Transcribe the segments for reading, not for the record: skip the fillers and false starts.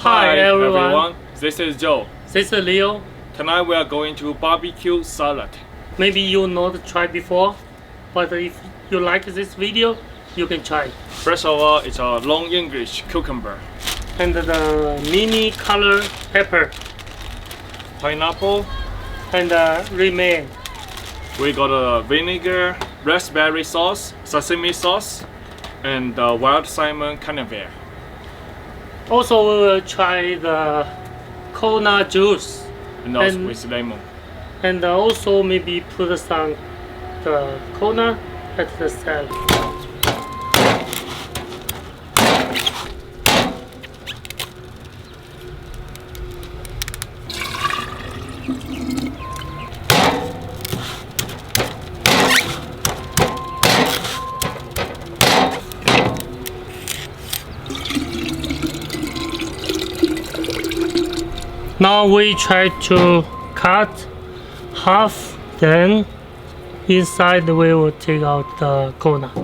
Hi everyone, this is Joe. This is Leo. Tonight we are going to barbecue salad. Maybe you not tried before, but if you like this video, you can try. First of all, it's a long English cucumber. And the mini color pepper. Pineapple. And romaine. We got a vinegar, raspberry sauce, sesame sauce, and wild salmon caviar. Also, we will try the coconut juice. And also with lemon. And also maybe put some the coconut at the salad. Now we try to cut half, then inside we will take out the coconut.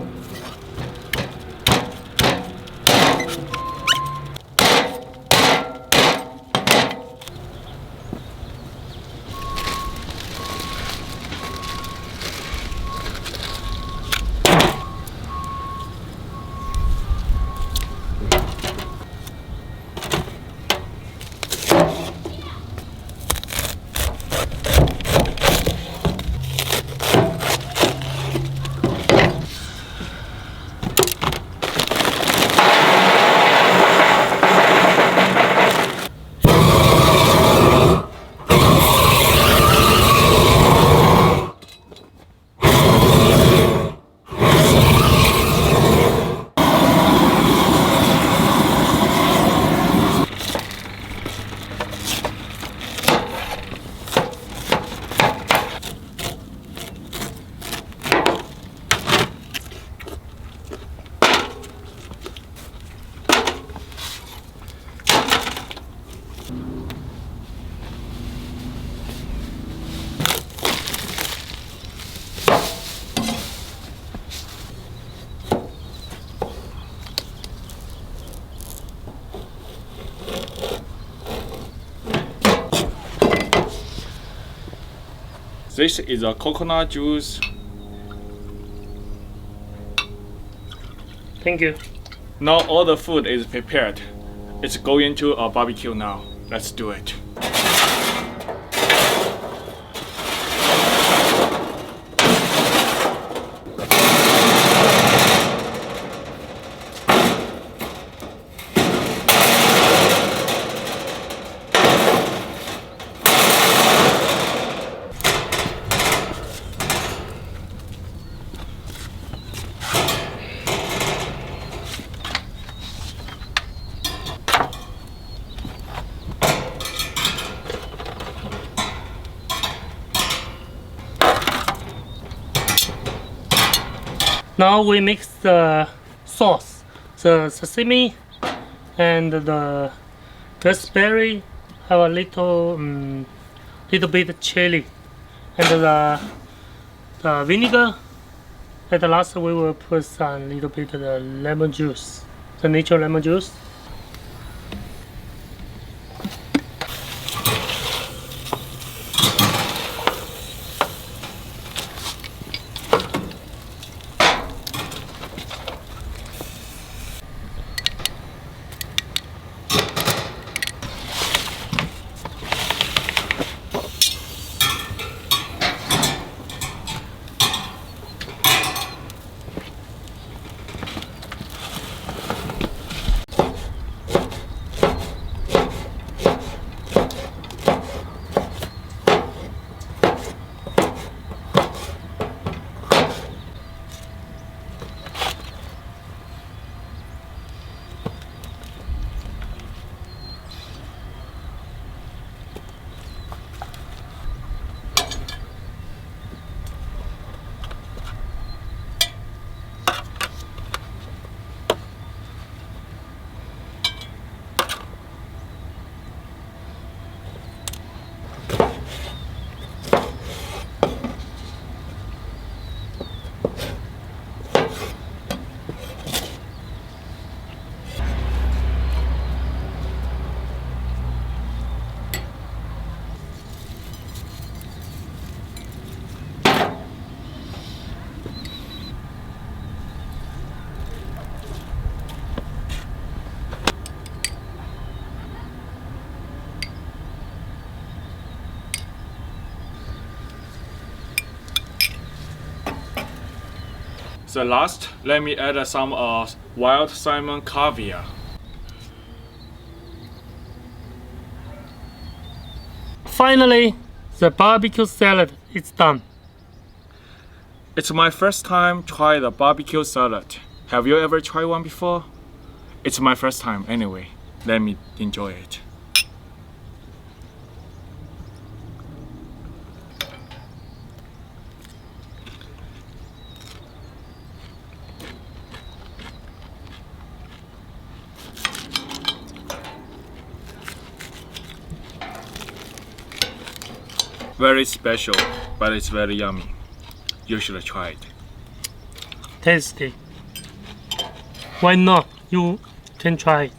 This is a coconut juice. Thank you. Now all the food is prepared. It's going to a barbecue now. Let's do it. Now we mix the sauce, the sesame and the raspberry, have a little bit chili, and the vinegar. At the last we will put some little bit of the lemon juice, the natural lemon juice. So last, let me add some wild salmon caviar. Finally, the barbecue salad is done. It's my first time try the barbecue salad. Have you ever tried one before? It's my first time anyway. Let me enjoy it. Very special, but it's very yummy. You should try it. Tasty. Why not? You can try it.